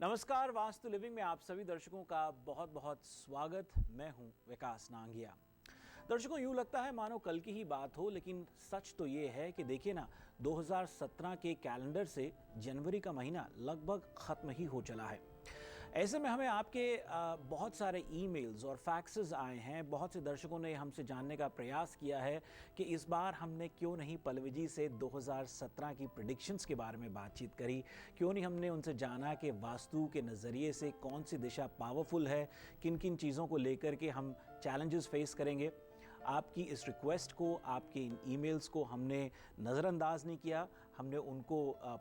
नमस्कार, वास्तु लिविंग में आप सभी दर्शकों का बहुत बहुत स्वागत। मैं हूं विकास नांगिया। दर्शकों, यूं लगता है मानो कल की ही बात हो, लेकिन सच तो ये है कि देखिए ना, 2017 के कैलेंडर से जनवरी का महीना लगभग खत्म ही हो चला है। ऐसे में हमें आपके बहुत सारे ईमेल्स और फैक्सेस आए हैं। बहुत से दर्शकों ने हमसे जानने का प्रयास किया है कि इस बार हमने क्यों नहीं पल्लवी जी से 2017 की प्रेडिक्शंस के बारे में बातचीत करी, क्यों नहीं हमने उनसे जाना कि वास्तु के नज़रिए से कौन सी दिशा पावरफुल है, किन किन चीज़ों को लेकर के हम चैलेंजेस फेस करेंगे। आपकी इस रिक्वेस्ट को, आपके इन ईमेल्स को हमने नज़रअंदाज नहीं किया, हमने उनको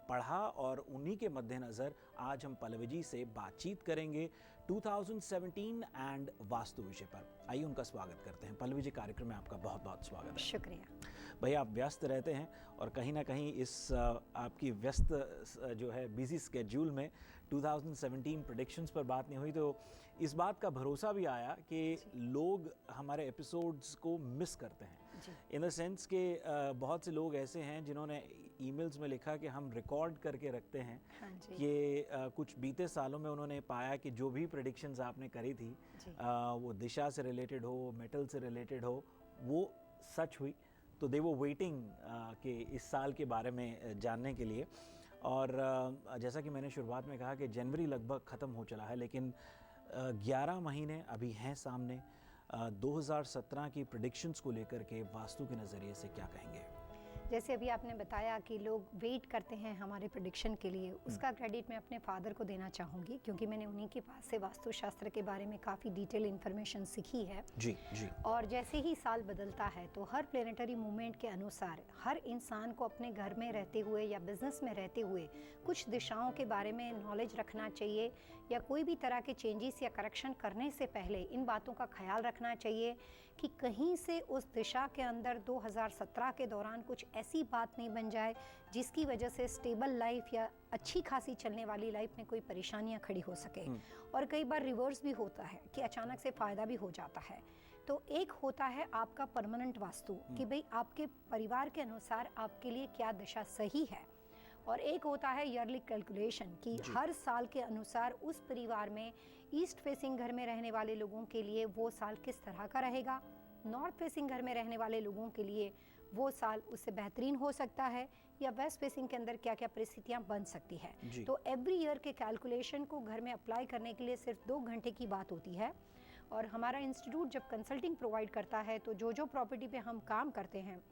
पढ़ा और उन्हीं के मद्देनज़र आज हम पल्लवी जी से बातचीत करेंगे 2017 एंड वास्तु विषय पर। आइए उनका स्वागत करते हैं। पल्लवी जी, कार्यक्रम में आपका बहुत बहुत स्वागत है। शुक्रिया। भैया, आप व्यस्त रहते हैं और कहीं ना कहीं इस आपकी व्यस्त जो है बिजी स्केड्यूल में 2017 प्रेडिक्शंस पर बात नहीं हुई, तो इस बात का भरोसा भी आया कि लोग हमारे एपिसोड्स को मिस करते हैं। इन द सेंस कि बहुत से लोग ऐसे हैं जिन्होंने ईमेल्स में लिखा कि हम रिकॉर्ड करके रखते हैं कि कुछ बीते सालों में उन्होंने पाया कि जो भी प्रेडिक्शंस आपने करी थी वो दिशा से रिलेटेड हो, मेटल से रिलेटेड हो, वो सच हुई। तो दे वो वेटिंग कि इस साल के बारे में जानने के लिए। और जैसा कि मैंने शुरुआत में कहा कि जनवरी लगभग ख़त्म हो चला है, लेकिन 11 महीने अभी हैं सामने। 2017 की प्रेडिक्शंस को लेकर के वास्तु के नज़रिए से क्या कहेंगे? जैसे अभी आपने बताया कि लोग वेट करते हैं हमारे प्रेडिक्शन के लिए, उसका क्रेडिट मैं अपने फादर को देना चाहूँगी, क्योंकि मैंने उन्हीं के पास से वास्तुशास्त्र के बारे में काफ़ी डिटेल इन्फॉर्मेशन सीखी है। जी जी। और जैसे ही साल बदलता है तो हर प्लेनेटरी मूवमेंट के अनुसार हर इंसान को अपने घर में रहते हुए या बिजनेस में रहते हुए कुछ दिशाओं के बारे में नॉलेज रखना चाहिए, या कोई भी तरह के चेंजेस या करेक्शन करने से पहले इन बातों का ख्याल रखना चाहिए कि कहीं से उस दिशा के अंदर 2017 के दौरान कुछ ऐसी बात नहीं बन जाए जिसकी वजह से स्टेबल लाइफ या अच्छी खासी चलने वाली लाइफ में कोई परेशानियां खड़ी हो सके। और कई बार रिवर्स भी होता है कि अचानक से फ़ायदा भी हो जाता है। तो एक होता है आपका परमानेंट वास्तु कि भाई आपके परिवार के अनुसार आपके लिए क्या दिशा सही है, और एक होता है ईयरली कैलकुलेशन कि हर साल के अनुसार उस परिवार में ईस्ट फेसिंग घर में रहने वाले लोगों के लिए वो साल किस तरह का रहेगा, नॉर्थ फेसिंग घर में रहने वाले लोगों के लिए वो साल उससे बेहतरीन हो सकता है, या वेस्ट फेसिंग के अंदर क्या क्या परिस्थितियां बन सकती है। तो एवरी ईयर के कैलकुलेशन को घर में अप्लाई करने के लिए सिर्फ 2 घंटे की बात होती है। और हमारा इंस्टीट्यूट जब कंसल्टिंग प्रोवाइड करता है तो जो प्रॉपर्टी पे हम काम करते हैं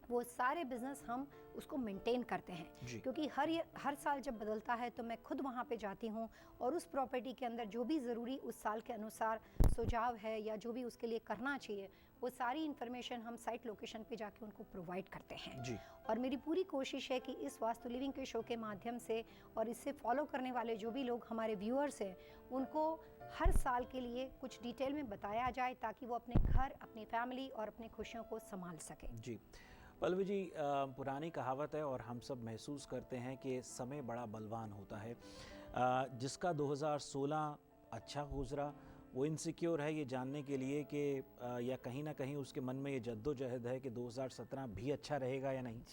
वो सारे बिजनेस हम उसको मेंटेन करते हैं, क्योंकि हर साल जब बदलता है तो मैं खुद वहाँ पे जाती हूँ और उस प्रॉपर्टी के अंदर जो भी ज़रूरी उस साल के अनुसार सुझाव है या जो भी उसके लिए करना चाहिए वो सारी इन्फॉर्मेशन हम साइट लोकेशन पे जाके उनको प्रोवाइड करते हैं। और मेरी पूरी कोशिश है कि इस वास्तु लिविंग के शो के माध्यम से और इससे फॉलो करने वाले जो भी लोग हमारे व्यूअर्स हैं उनको हर साल के लिए कुछ डिटेल में बताया जाए, ताकि वो अपने घर, अपनी फैमिली और अपनी खुशियों को संभाल सके। जी पल्लवी जी, पुरानी कहावत है और हम सब महसूस करते हैं कि समय बड़ा बलवान होता है। जिसका 2016 अच्छा गुजरा वो इनसिक्योर है ये जानने के लिए कि या कहीं ना कहीं उसके मन में ये जद्दोजहद है कि 2017 भी अच्छा रहेगा या नहीं,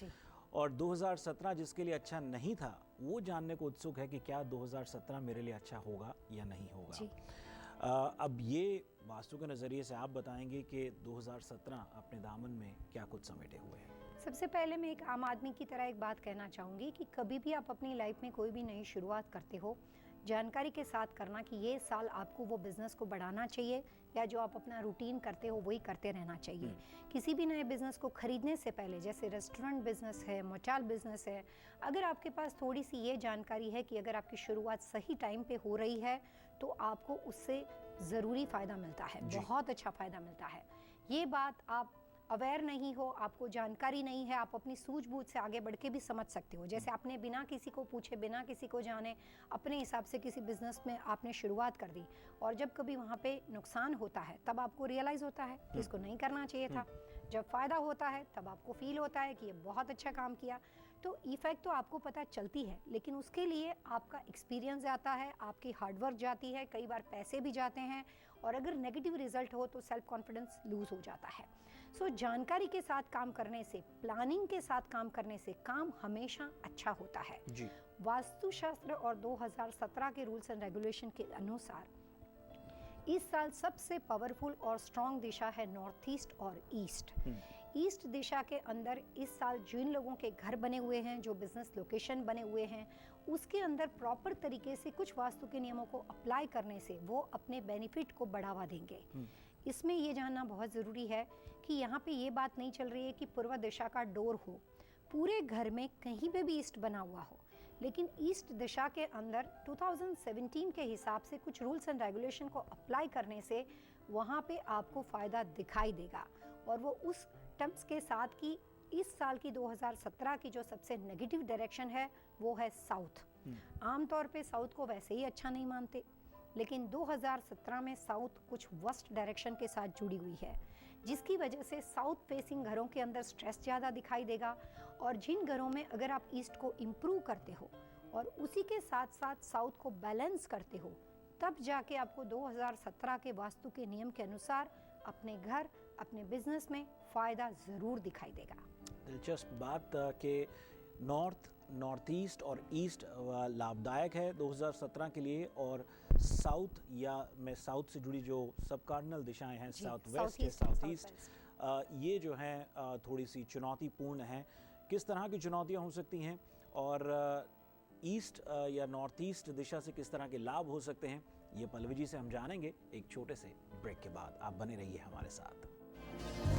और 2017 जिसके लिए अच्छा नहीं था वो जानने को उत्सुक है कि क्या 2017 मेरे लिए अच्छा होगा या नहीं होगा। अब ये वास्तु के नज़रिए से आप बताएंगे कि 2017 अपने दामन में क्या कुछ समेटे हुए हैं। सबसे पहले मैं एक आम आदमी की तरह एक बात कहना चाहूँगी कि कभी भी आप अपनी लाइफ में कोई भी नई शुरुआत करते हो, जानकारी के साथ करना कि ये साल आपको वो बिज़नेस को बढ़ाना चाहिए या जो आप अपना रूटीन करते हो वही करते रहना चाहिए। किसी भी नए बिज़नेस को खरीदने से पहले, जैसे रेस्टोरेंट बिज़नेस है, मोटेल बिज़नेस है, अगर आपके पास थोड़ी सी ये जानकारी है कि अगर आपकी शुरुआत सही टाइम पे हो रही है तो आपको उससे ज़रूरी फ़ायदा मिलता है, बहुत अच्छा फ़ायदा मिलता है। ये बात आप अवेयर नहीं हो, आपको जानकारी नहीं है, आप अपनी सूझबूझ से आगे बढ़ के भी समझ सकते हो। जैसे आपने बिना किसी को पूछे, बिना किसी को जाने अपने हिसाब से किसी बिजनेस में आपने शुरुआत कर दी, और जब कभी वहाँ पे नुकसान होता है तब आपको रियलाइज़ होता है कि इसको नहीं करना चाहिए था। जब फ़ायदा होता है तब आपको फील होता है कि ये बहुत अच्छा काम किया। तो इफेक्ट तो आपको पता चलती है, लेकिन उसके लिए आपका एक्सपीरियंस जाता है, आपकी हार्डवर्क जाती है, कई बार पैसे भी जाते हैं, और अगर नेगेटिव रिजल्ट हो तो सेल्फ कॉन्फिडेंस लूज़ हो जाता है। सो जानकारी के साथ काम करने से, प्लानिंग के साथ काम करने से काम हमेशा अच्छा होता है। जी। वास्तुशास्त्र और 2017 के रूल्स एंड रेगुलेशन के अनुसार इस साल सबसे पावरफुल और स्ट्रॉन्ग दिशा है नॉर्थ ईस्ट और ईस्ट। ईस्ट दिशा के अंदर इस साल जिन लोगों के घर बने हुए हैं, जो बिजनेस लोकेशन बने हुए हैं, उसके अंदर प्रॉपर तरीके से कुछ वास्तु के नियमों को अप्लाई करने से वो अपने बेनिफिट को बढ़ावा देंगे। इसमें ये जानना बहुत ज़रूरी है कि यहाँ पे ये बात नहीं चल रही है कि पूर्व दिशा का डोर हो, पूरे घर में कहीं पे भी ईस्ट बना हुआ हो, लेकिन ईस्ट दिशा के अंदर 2017 के हिसाब से कुछ रूल्स एंड रेगुलेशन को अप्लाई करने से वहाँ पे आपको फ़ायदा दिखाई देगा। और वो उस टर्म्स के साथ कि इस साल की 2017 की जो सबसे नेगेटिव डायरेक्शन है वो है साउथ। आमतौर पे साउथ को वैसे ही अच्छा नहीं मानते, लेकिन 2017 में साउथ कुछ वर्स्ट डायरेक्शन के साथ जुड़ी हुई है, जिसकी वजह से साउथ फेसिंग घरों के अंदर स्ट्रेस ज़्यादा दिखाई देगा। और जिन घरों में अगर आप ईस्ट को इम्प्रूव करते हो और उसी के साथ साथ साउथ को बैलेंस करते हो, तब जाके आपको 2017 के वास्तु के नियम के अनुसार अपने घर, अपने बिजनेस में फ़ायदा ज़रूर दिखाई देगा। दिलचस्प बात कि नॉर्थ ईस्ट और ईस्ट लाभदायक है 2017 के लिए, और साउथ या में साउथ से जुड़ी जो सब कार्डिनल दिशाएं हैं, साउथ वेस्ट या साउथ ईस्ट, ये जो हैं थोड़ी सी चुनौतीपूर्ण हैं। किस तरह की चुनौतियां हो सकती हैं और ईस्ट या नॉर्थ ईस्ट दिशा से किस तरह के लाभ हो सकते हैं, ये पल्लवी जी से हम जानेंगे एक छोटे से ब्रेक के बाद। आप बने रहिए हमारे साथ।